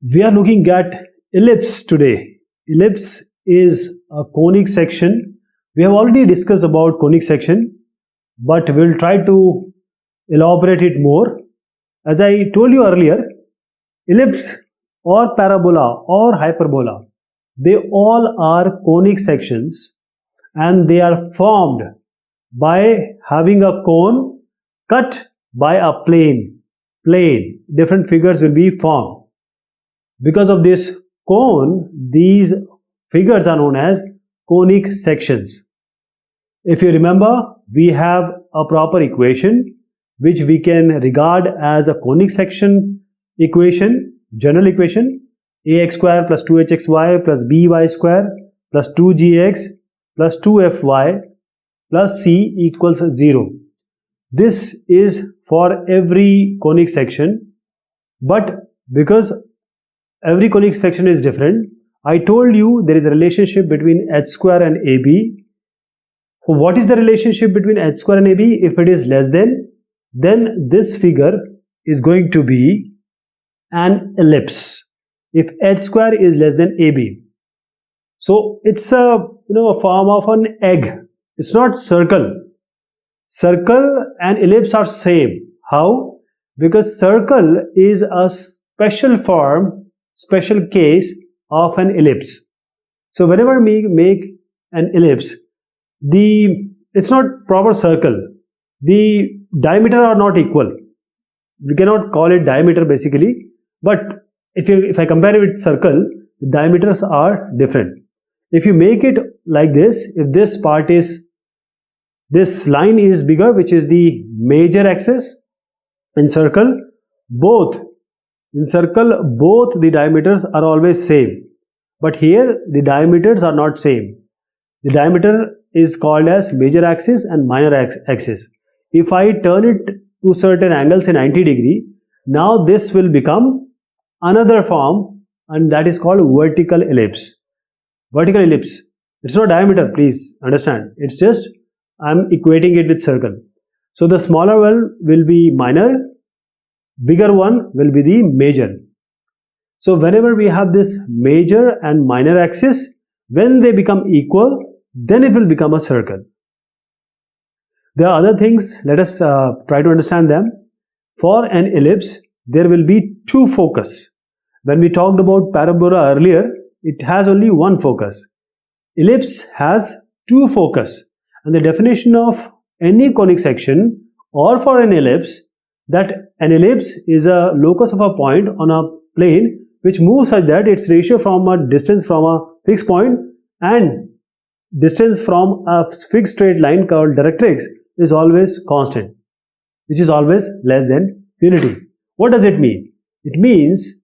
We are looking at ellipse today. Ellipse is a conic section. We have already discussed about conic section, but we'll try to elaborate it more. As I told you earlier, ellipse or parabola or hyperbola, they all are conic sections and they are formed by having a cone cut by a plane. Different figures will be formed. Because of this cone, these figures are known as conic sections. If you remember, we have a proper equation which we can regard as a conic section equation, general equation, ax square plus 2hxy plus by square plus 2gx plus 2fy plus c equals 0. This is for every conic section, but because every conic section is different, I told you there is a relationship between h square and AB. What is the relationship between h square and AB? If it is less than, then this figure is going to be an ellipse. If h square is less than AB, so it's a form of an egg. It's not circle. Circle and ellipse are same. How? Because circle is a special form, special case of an ellipse. So whenever we make an ellipse, it's not proper circle. The diameter are not equal. We cannot call it diameter basically, but if I compare it with circle, the diameters are different. If you make it like this, if this line is bigger, which is the major axis, in circle both the diameters are always same, but here the diameters are not same. The diameter is called as major axis and minor axis. If I turn it to certain angles in 90 degree, now this will become another form, and that is called vertical ellipse. Vertical ellipse, it's not diameter, please understand. It's just I'm equating it with circle. So the smaller one will be minor, bigger one will be the major. So whenever we have this major and minor axis, when they become equal, then it will become a circle. There are other things, let us try to understand them. For an ellipse, there will be two focus. When we talked about parabola earlier, it has only one focus. Ellipse has two focus. And the definition of any conic section or for an ellipse, that an ellipse is a locus of a point on a plane which moves such that its ratio from a distance from a fixed point and distance from a fixed straight line called directrix is always constant, which is always less than unity. What does it mean? It means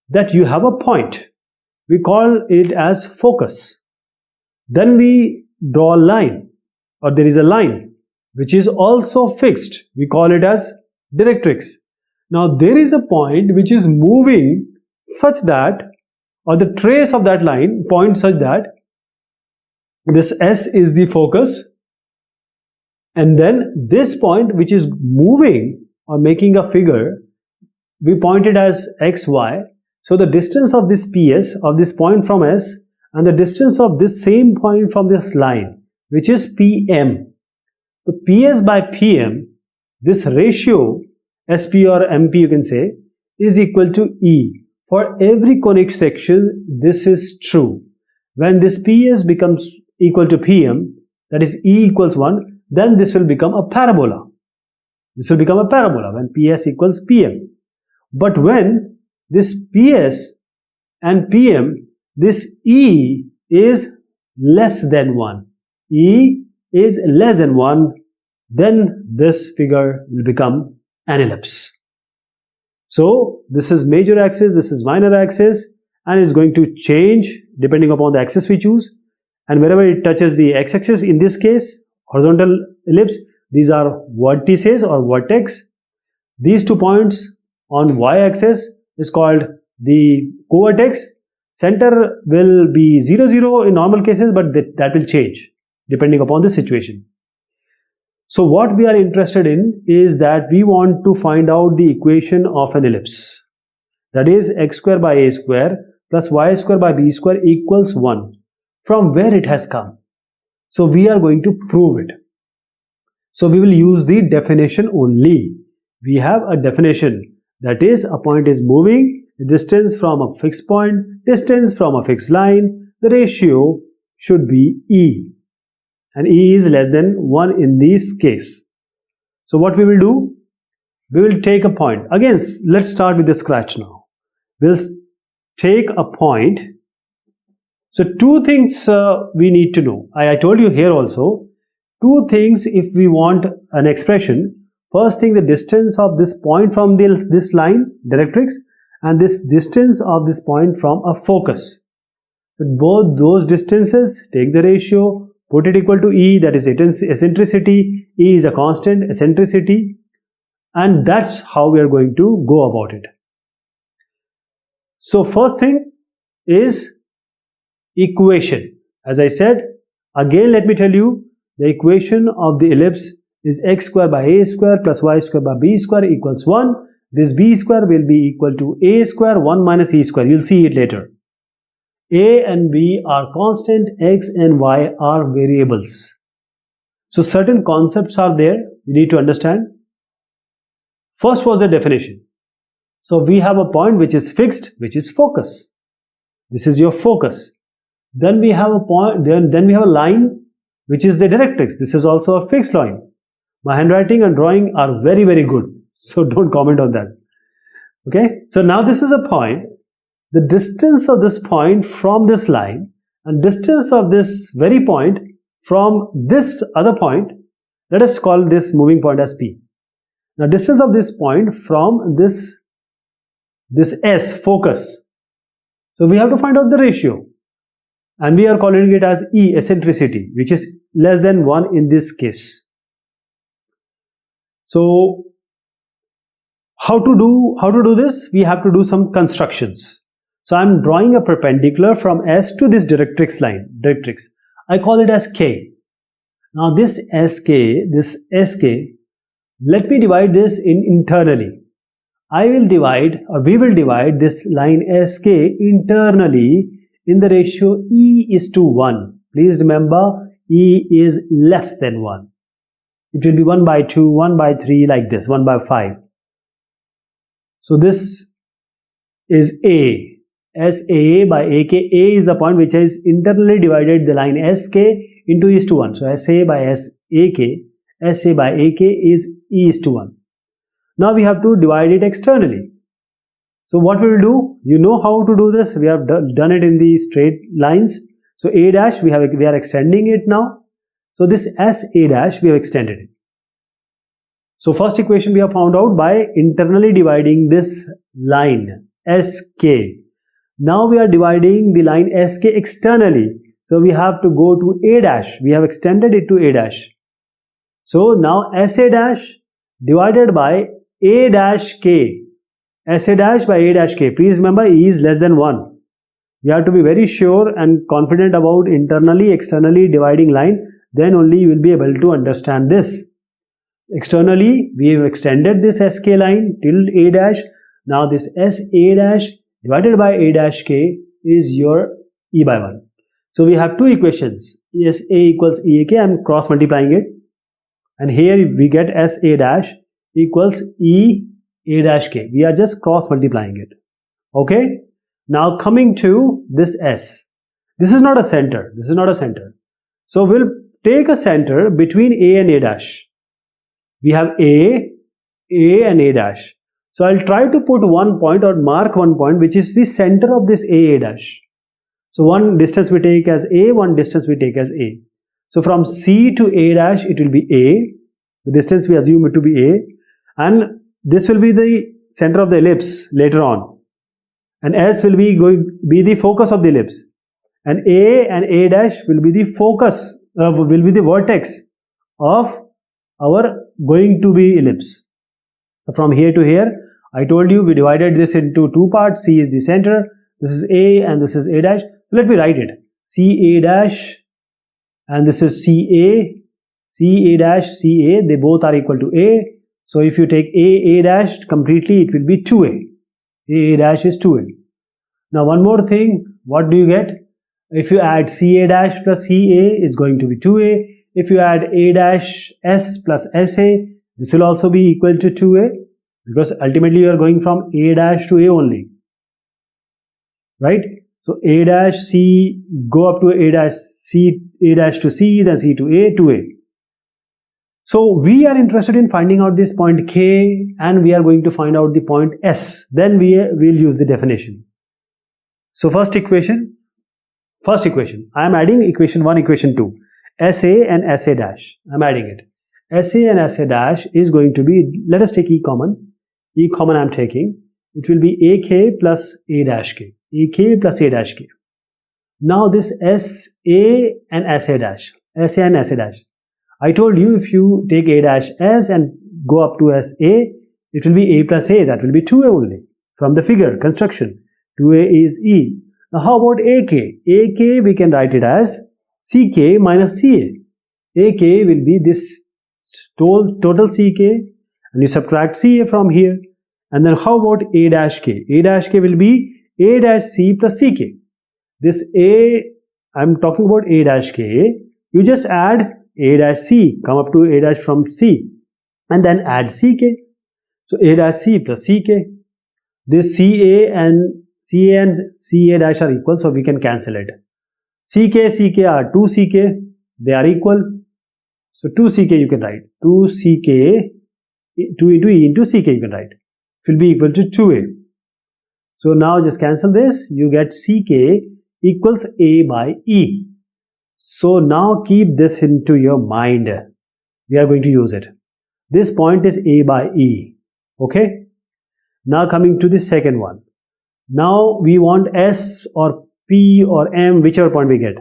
that you have a point. We call it as focus. Then we draw a line, or there is a line which is also fixed. We call it as directrix. Now there is a point which is moving such that, or the trace of that line points such that this S is the focus, and then this point which is moving or making a figure, we point it as XY. So the distance of this PS, of this point from S, and the distance of this same point from this line, which is PM. So PS by PM, this ratio, SP or MP you can say, is equal to E. For every conic section, this is true. When this PS becomes equal to PM, that is E equals 1, then this will become a parabola. This will become a parabola when PS equals PM. But when this PS and PM, this E is less than 1. E is less than 1, then this figure will become an ellipse. So this is major axis, this is minor axis, and it's going to change depending upon the axis we choose. And wherever it touches the x-axis, in this case, horizontal ellipse, these are vertices or vertex. These 2 points on y-axis is called the co-vertex. Center will be 0, 0 in normal cases, but that will change depending upon the situation. So what we are interested in is that we want to find out the equation of an ellipse. that is x square by a square plus y square by b square equals 1. From where it has come? So we are going to prove it. So we will use the definition only. We have a definition, that is, a point is moving, distance from a fixed point, distance from a fixed line, the ratio should be E, and E is less than 1 in this case. So what we will do? We will take a point. Again, let's start with the scratch now. We'll take a point. So two things we need to know. I told you here also, two things if we want an expression. First thing, the distance of this point from this line, directrix, and this distance of this point from a focus. With both those distances, take the ratio, put it equal to E, that is eccentricity. E is a constant, eccentricity, and that's how we are going to go about it. So first thing is equation. As I said, again let me tell you, the equation of the ellipse is x square by a square plus y square by b square equals 1. This b square will be equal to a square 1 minus e square. You'll see it later. A and b are constant, x and y are variables. So certain concepts are there you need to understand. First was the definition. So we have a point which is fixed, which is focus. This is your focus. Then we have a point, then we have a line which is the directrix. This is also a fixed line. My handwriting and drawing are very, very good, so don't comment on that. Okay, so now this is a point. The distance of this point from this line and distance of this very point from this other point, let us call this moving point as P. Now distance of this point from this S, focus. So we have to find out the ratio, and we are calling it as E, eccentricity, which is less than 1 in this case. So how to do this? We have to do some constructions. So I am drawing a perpendicular from S to this directrix line. I call it as K. Now this SK, let me divide this internally. We will divide this line SK internally in the ratio E is to 1. Please remember, E is less than 1. It will be 1 by 2, 1 by 3, like this, 1 by 5. So this is A. SA by AK. A is the point which has internally divided the line SK into E is to 1. So SA by AK is E is to 1. Now we have to divide it externally. So what we will do, you know how to do this. We have done it in the straight lines. So A dash, we are extending it now. So this SA dash, we have extended it. So first equation we have found out by internally dividing this line SK. Now we are dividing the line SK externally. So we have to go to A dash. We have extended it to A dash. So now SA dash divided by A dash K. SA dash by A dash K. Please remember, E is less than 1. You have to be very sure and confident about internally, externally dividing line. Then only you will be able to understand this. Externally, we have extended this SK line till A dash. Now this SA dash divided by A dash K is your E by 1. So we have two equations. SA equals EAK. I am cross multiplying it. And here we get SA dash equals E A dash K. We are just cross multiplying it. Okay. Now coming to this S. This is not a center. This is not a center. So we'll take a center between A and A dash. We have A and A dash. So I'll try to put one point or mark one point which is the center of this A dash. So one distance we take as A, one distance we take as A. So from C to A dash it will be A. The distance we assume it to be A. And this will be the center of the ellipse later on. And S will be the focus of the ellipse. And A dash will be the focus, will be the vertex of our going to be ellipse. So from here to here, I told you we divided this into two parts. C is the center, this is A and this is A dash. So let me write it. C A dash and this is C A dash, C A, they both are equal to A. So if you take A dash completely, it will be 2A. A dash is 2a. Now one more thing, what do you get? If you add CA dash plus CA, it's going to be 2a. If you add A dash S plus SA, this will also be equal to 2a, because ultimately you are going from A dash to A only, right? So A dash C, go up to A dash C, A dash to C, then C to A, 2a. So we are interested in finding out this point K, and we are going to find out the point S. Then we will use the definition. So first equation, I am adding equation 1, equation 2, SA and SA dash, I am adding it. SA and SA dash is going to be, let us take E common I am taking, it will be AK plus A dash K, AK plus A dash K. Now this SA and SA dash, I told you if you take A dash S and go up to SA, it will be A plus A, that will be 2A only, from the figure, construction, 2A is E. Now how about AK? AK we can write it as CK minus CA. AK will be this total CK, and you subtract CA from here. And then how about A dash K? A dash K will be A dash C plus CK. This A, I am talking about A dash K, you just add A dash C, come up to A dash from C, and then add CK. So A dash C plus CK. This CA and CA dash are equal, so we can cancel it. CK are 2CK, they are equal. So 2CK you can write. 2CK, 2 into E into CK you can write. It will be equal to 2A. So now just cancel this, you get CK equals A by E. So now keep this into your mind. We are going to use it. This point is A by E. Okay. Now coming to the second one. Now we want S or P or M, whichever point we get.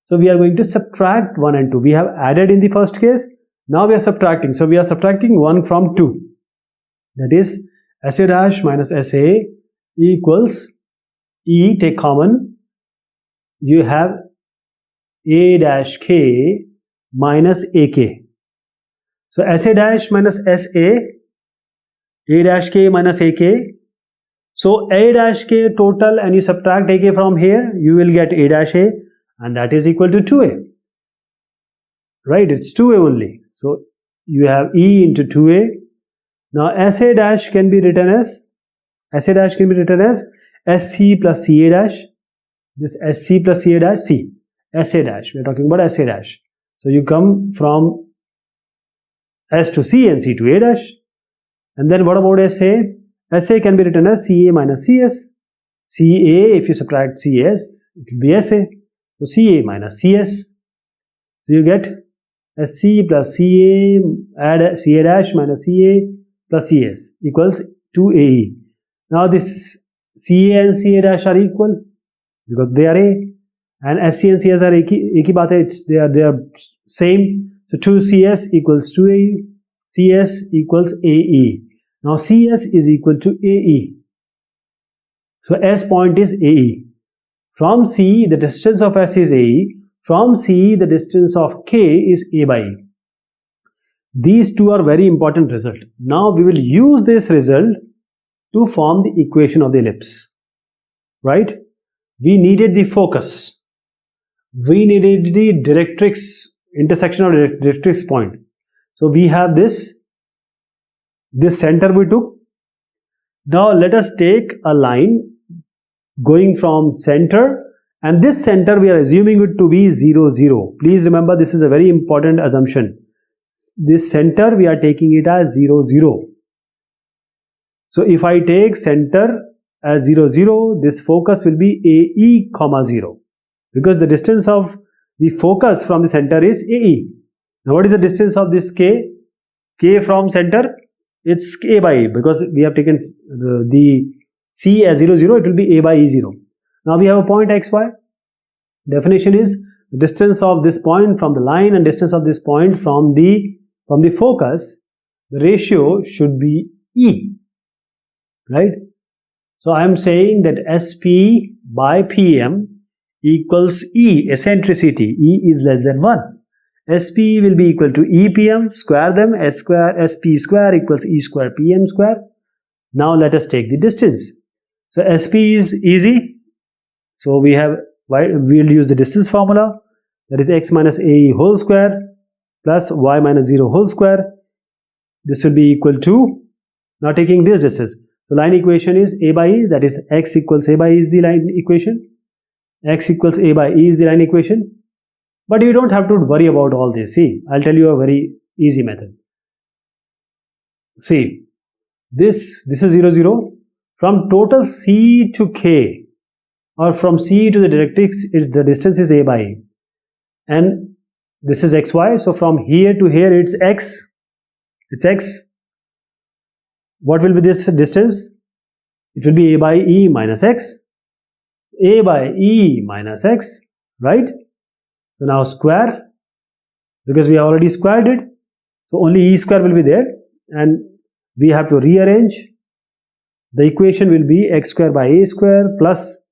So we are going to subtract 1 and 2. We have added in the first case. Now we are subtracting. So we are subtracting 1 from 2. That is SA dash minus SA equals E, take common. You have A dash K minus AK. So SA dash minus SA, A dash K minus AK. So A dash K total, and you subtract AK from here, you will get A dash A, and that is equal to 2A. Right, it's 2A only. So you have E into 2A. Now SA dash can be written as SC plus CA dash. This SC plus CA dash, C. SA dash, we are talking about SA dash. So you come from S to C and C to A dash. And then what about SA? SA can be written as CA minus CS. CA, if you subtract CS, it will be SA. So CA minus CS. So you get SC plus CA, add CA dash minus CA plus CS equals 2AE. Now this CA and CA dash are equal because they are A, and SC and CS are एक ही बात है, they are same. So 2CS equals 2AE, CS equals AE. Now CS is equal to AE. So S point is AE. From C, the distance of S is AE. From C, the distance of K is A by E. These two are very important result. Now we will use this result to form the equation of the ellipse. Right? We needed the focus. We needed the directrix, intersection of directrix point. So we have this center we took. Now let us take a line going from center, and this center we are assuming it to be 0, 0. Please remember, this is a very important assumption. This center we are taking it as 0, 0. So if I take center as 0, 0, this focus will be AE comma 0, because the distance of the focus from the center is AE. Now what is the distance of this K? K from center, it's A by E, because we have taken the C as 0, 0, it will be A by E 0. Now we have a point XY. Definition is the distance of this point from the line and distance of this point from the focus. The ratio should be E, right? So I am saying that SP by PM equals E, eccentricity. E is less than 1. SP will be equal to EPM, square them, S square, SP square equals E square PM square. Now let us take the distance. So SP is easy. So we'll use the distance formula, that is x minus AE whole square plus y minus 0 whole square. This will be equal to, now taking this distance, the line equation is A by E, that is x equals A by E is the line equation. X equals A by E is the line equation. But you don't have to worry about all this. See, I'll tell you a very easy method. See, this is 0, 0. From total C to K, or from C to the directrix, the distance is A by E. And this is xy. So from here to here, it's x. It's x. What will be this distance? It will be A by E minus x. A by E minus x, right? So now square, because we have already squared it, so only E square will be there, and we have to rearrange. The equation will be x square by A square plus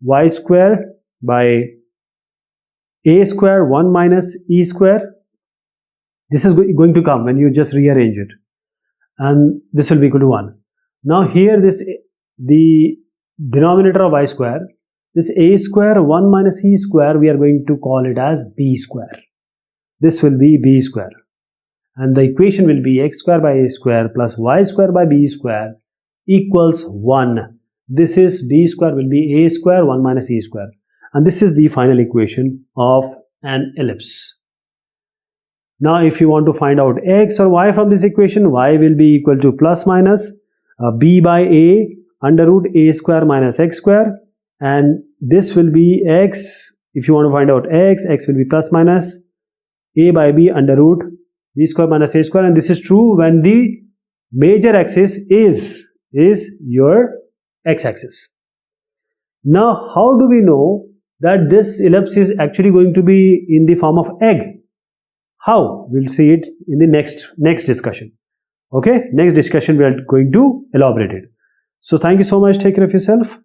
y square by A square 1 minus E square. This is going to come when you just rearrange it, and this will be equal to 1. Now here the denominator of y square, this A square 1 minus E square, we are going to call it as B square. This will be B square, and the equation will be x square by A square plus y square by B square equals 1. This is B square will be A square 1 minus E square, and this is the final equation of an ellipse. Now if you want to find out x or y from this equation, y will be equal to plus minus b by a under root a square minus x square, and this will be x. If you want to find out x will be plus minus a by b under root b square minus a square, and this is true when the major axis is your x-axis. Now how do we know that this ellipse is actually going to be in the form of egg? How? We'll see it in the next discussion. Okay, next discussion we are going to elaborate it. So thank you so much. Take care of yourself.